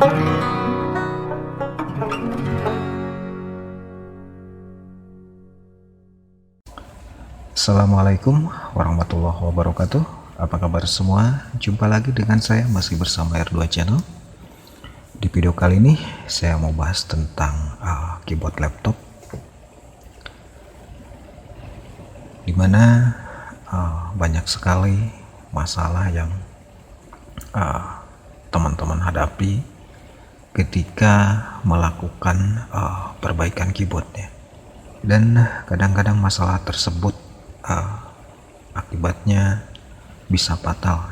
Assalamualaikum warahmatullahi wabarakatuh. Apa kabar semua? Jumpa lagi dengan saya, masih bersama R2 Channel. Di video kali ini saya mau bahas tentang keyboard laptop, dimana banyak sekali masalah yang teman-teman hadapi ketika melakukan perbaikan keyboardnya. Dan kadang-kadang masalah tersebut akibatnya bisa fatal,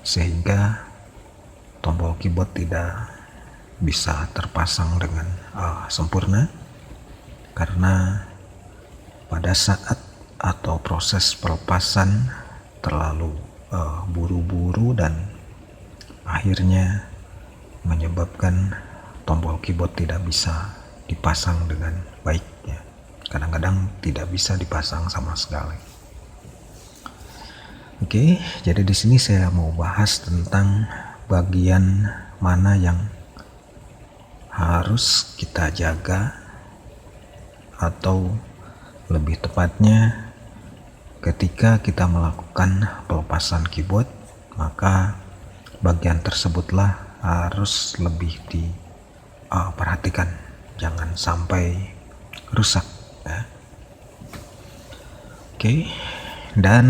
sehingga tombol keyboard tidak bisa terpasang dengan sempurna karena pada saat atau proses pelepasan terlalu buru-buru dan akhirnya menyebabkan tombol keyboard tidak bisa dipasang dengan baik. Kadang-kadang tidak bisa dipasang sama sekali. Oke, jadi di sini saya mau bahas tentang bagian mana yang harus kita jaga, atau lebih tepatnya ketika kita melakukan pelepasan keyboard, maka bagian tersebutlah harus lebih diperhatikan, jangan sampai rusak. Oke, dan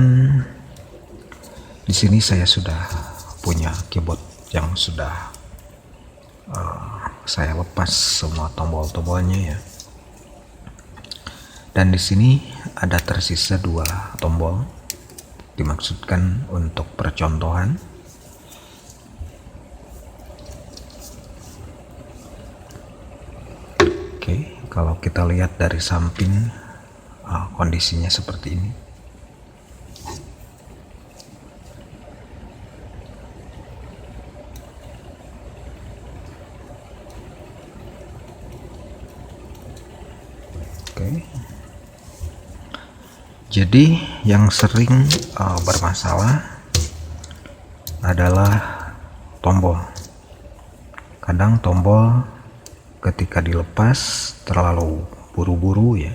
di sini saya sudah punya keyboard yang sudah saya lepas semua tombol-tombolnya ya. Dan di sini ada tersisa 2 tombol, dimaksudkan untuk percontohan. Oke, kalau kita lihat dari samping kondisinya seperti ini. Oke. Jadi yang sering bermasalah adalah tombol. Kadang tombol ketika dilepas terlalu buru-buru ya.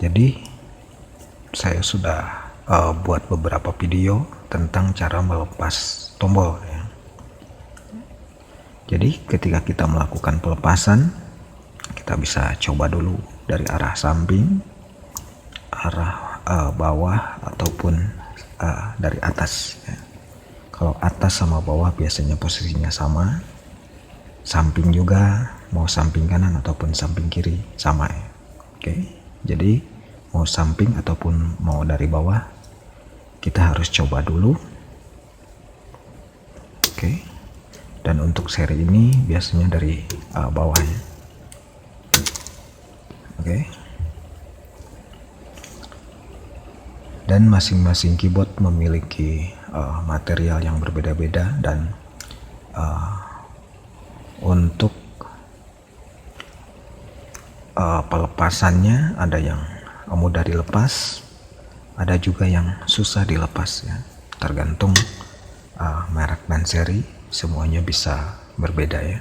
Jadi saya sudah buat beberapa video tentang cara melepas tombol ya. Jadi ketika kita melakukan pelepasan, kita bisa coba dulu dari arah samping, arah bawah, ataupun dari atas ya. Kalau atas sama bawah biasanya posisinya sama, samping juga, mau samping kanan ataupun samping kiri sama ya. Oke, jadi mau samping ataupun mau dari bawah, kita harus coba dulu. Oke, dan untuk seri ini biasanya dari bawahnya. Oke, dan masing-masing keyboard memiliki material yang berbeda-beda, dan untuk pelepasannya ada yang mudah dilepas, ada juga yang susah dilepas ya, tergantung merek dan seri, semuanya bisa berbeda ya.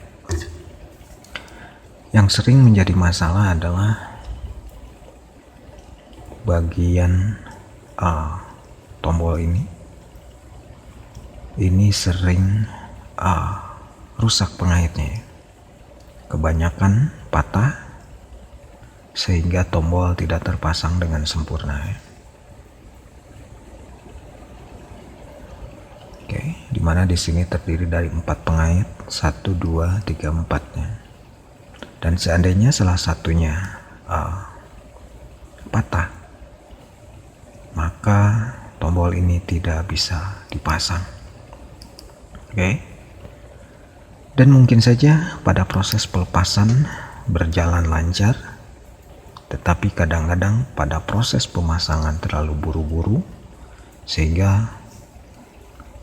Yang sering menjadi masalah adalah bagian tombol ini sering rusak pengaitnya ya. Kebanyakan patah sehingga tombol tidak terpasang dengan sempurna ya. Oke, dimana di sini terdiri dari 4 pengait, 1, 2, 3, 4 ya. Dan seandainya salah satunya patah, maka tombol ini tidak bisa dipasang. Oke, dan mungkin saja pada proses pelepasan berjalan lancar, tetapi kadang-kadang pada proses pemasangan terlalu buru-buru sehingga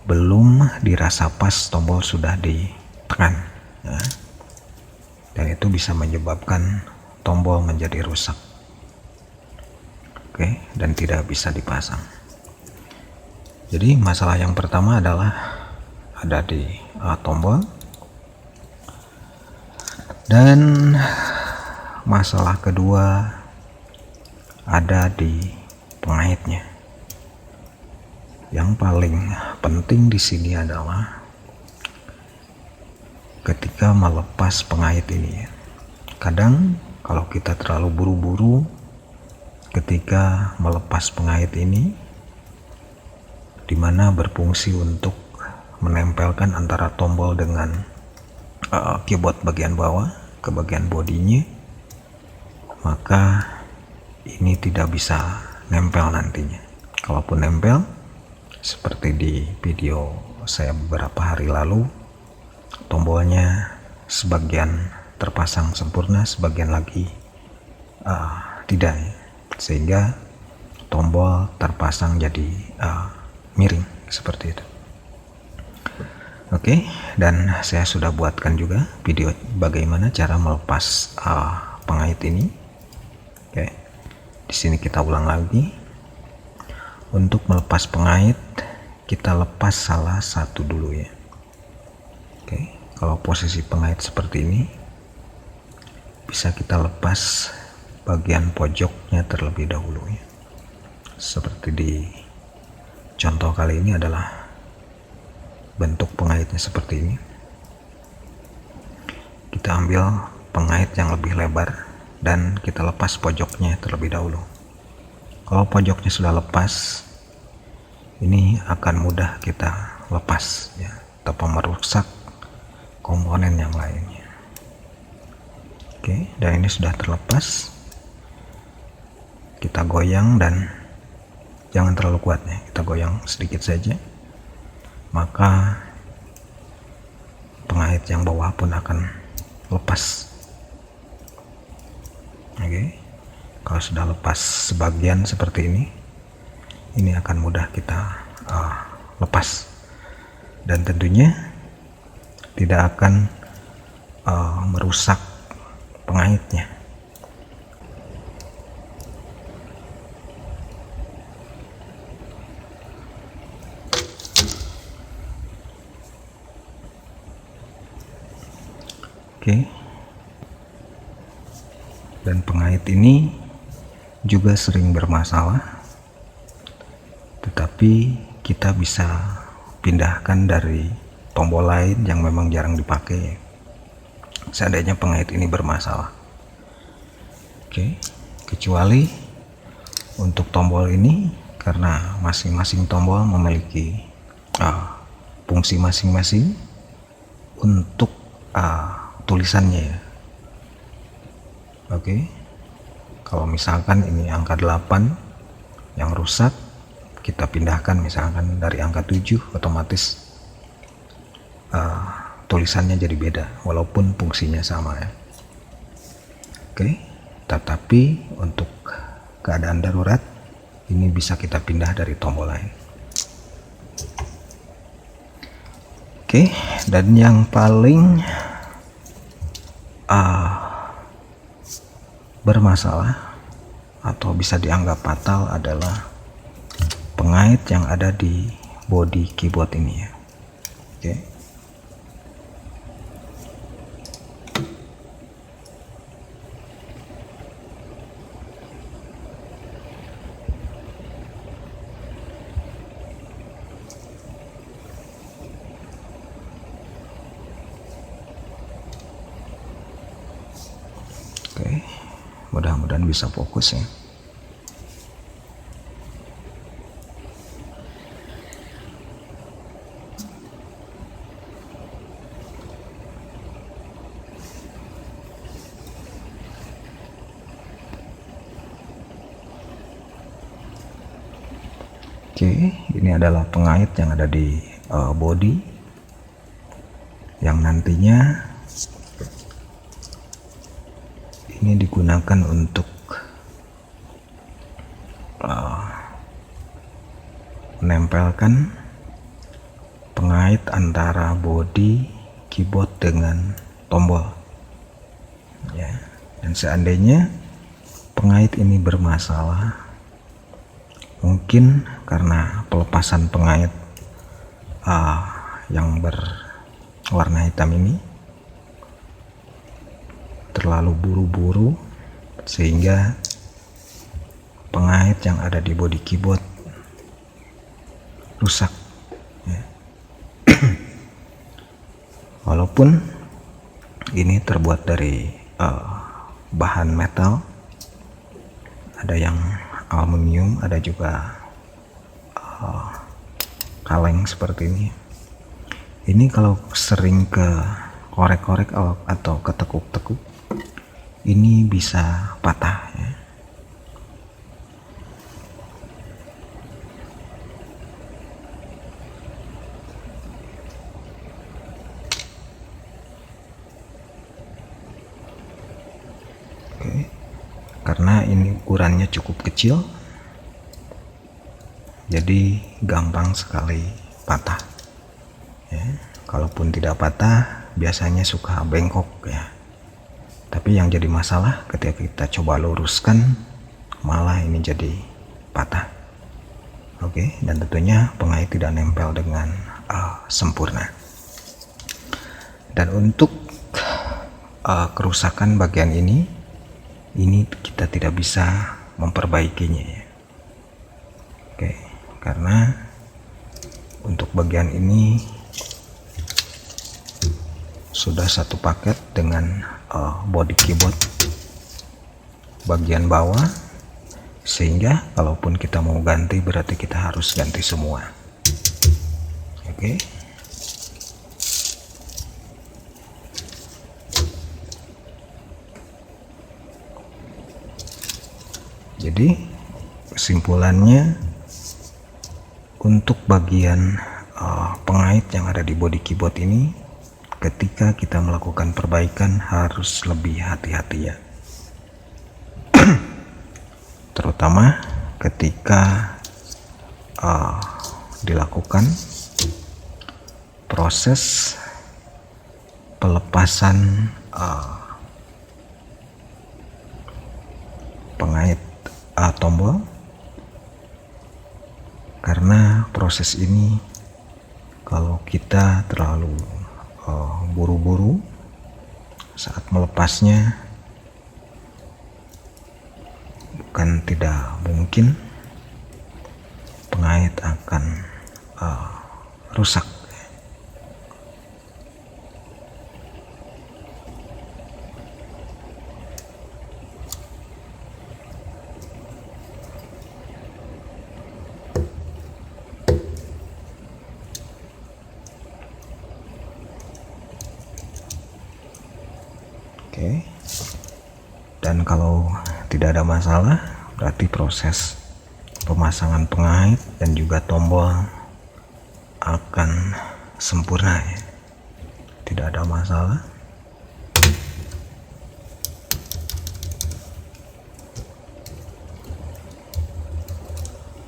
belum dirasa pas tombol sudah ditekan ya. Dan itu bisa menyebabkan tombol menjadi rusak. Oke, dan tidak bisa dipasang. Jadi masalah yang pertama adalah ada di tombol. Dan masalah kedua ada di pengaitnya. Yang paling penting di sini adalah ketika melepas pengait ini. Kadang kalau kita terlalu buru-buru ketika melepas pengait ini, dimana berfungsi untuk menempelkan antara tombol dengan keyboard bagian bawah ke bagian bodinya, maka ini tidak bisa nempel nantinya. Kalaupun nempel, seperti di video saya beberapa hari lalu, tombolnya sebagian terpasang sempurna, sebagian lagi tidak, sehingga tombol terpasang jadi miring seperti itu. Oke, dan saya sudah buatkan juga video bagaimana cara melepas pengait ini. Oke, di sini kita ulang lagi. Untuk melepas pengait, kita lepas salah satu dulu ya. Oke, kalau posisi pengait seperti ini, bisa kita lepas bagian pojoknya terlebih dahulu ya. Seperti di contoh kali ini adalah bentuk pengaitnya seperti ini. Kita ambil pengait yang lebih lebar dan kita lepas pojoknya terlebih dahulu. Kalau pojoknya sudah lepas, ini akan mudah kita lepas ya, tanpa merusak komponen yang lainnya. Oke, dan ini sudah terlepas. Kita goyang dan jangan terlalu kuat ya, kita goyang sedikit saja, maka pengait yang bawah pun akan lepas. Oke, kalau sudah lepas sebagian seperti ini akan mudah kita lepas, dan tentunya tidak akan merusak pengaitnya. Oke, dan pengait ini juga sering bermasalah, tetapi kita bisa pindahkan dari tombol lain yang memang jarang dipakai seandainya pengait ini bermasalah. Oke, kecuali untuk tombol ini, karena masing-masing tombol memiliki fungsi masing-masing untuk tulisannya ya. Oke, kalau misalkan ini angka 8 yang rusak, kita pindahkan misalkan dari angka 7, otomatis tulisannya jadi beda walaupun fungsinya sama ya. Oke, tetapi untuk keadaan darurat ini bisa kita pindah dari tombol lain. Oke, dan yang paling bermasalah atau bisa dianggap fatal adalah pengait yang ada di bodi keyboard ini ya. Oke. Oke, mudah-mudahan bisa fokus ya. Oke, ini adalah pengait yang ada di body yang nantinya ini digunakan untuk menempelkan pengait antara body keyboard dengan tombol ya. Dan seandainya pengait ini bermasalah, mungkin karena pelepasan pengait yang berwarna hitam ini, terlalu buru-buru sehingga pengait yang ada di body keyboard rusak ya. Walaupun ini terbuat dari bahan metal, ada yang aluminium, ada juga kaleng seperti ini. Ini kalau sering ke korek-korek atau ketekuk-tekuk, ini bisa patah ya. Oke, karena ini ukurannya cukup kecil, jadi gampang sekali patah ya. Kalaupun tidak patah, biasanya suka bengkok ya. Tapi yang jadi masalah ketika kita coba luruskan, malah ini jadi patah. Oke, dan tentunya pengait tidak nempel dengan sempurna. Dan untuk kerusakan bagian ini kita tidak bisa memperbaikinya ya. Oke, karena untuk bagian ini sudah satu paket dengan body keyboard bagian bawah, sehingga kalaupun kita mau ganti berarti kita harus ganti semua. Oke. Jadi kesimpulannya, untuk bagian pengait yang ada di body keyboard ini, ketika kita melakukan perbaikan harus lebih hati-hati ya. Terutama ketika dilakukan proses pelepasan pengait tombol, karena proses ini kalau kita terlalu buru-buru saat melepasnya, bukan tidak mungkin pengait akan rusak. Oke, dan kalau tidak ada masalah, berarti proses pemasangan pengait dan juga tombol akan sempurna ya. Tidak ada masalah.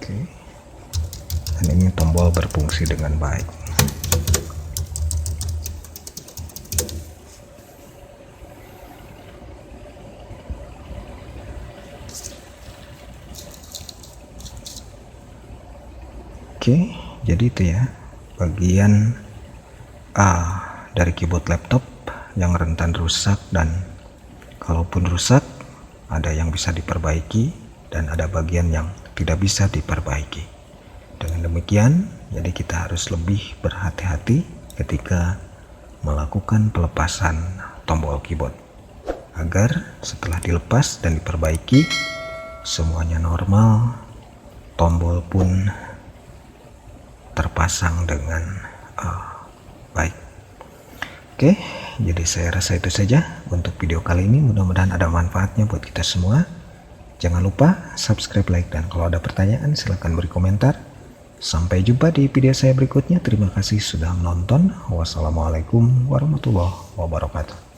Oke, dan ini tombol berfungsi dengan baik. Oke, jadi itu ya bagian dari keyboard laptop yang rentan rusak, dan kalaupun rusak ada yang bisa diperbaiki dan ada bagian yang tidak bisa diperbaiki. Dengan demikian, jadi kita harus lebih berhati-hati ketika melakukan pelepasan tombol keyboard, agar setelah dilepas dan diperbaiki semuanya normal, tombol pun terpasang dengan baik. Oke, jadi saya rasa itu saja untuk video kali ini. Mudah-mudahan ada manfaatnya buat kita semua. Jangan lupa subscribe, like, dan kalau ada pertanyaan silahkan beri komentar. Sampai jumpa di video saya berikutnya. Terima kasih sudah menonton. Wassalamualaikum warahmatullahi wabarakatuh.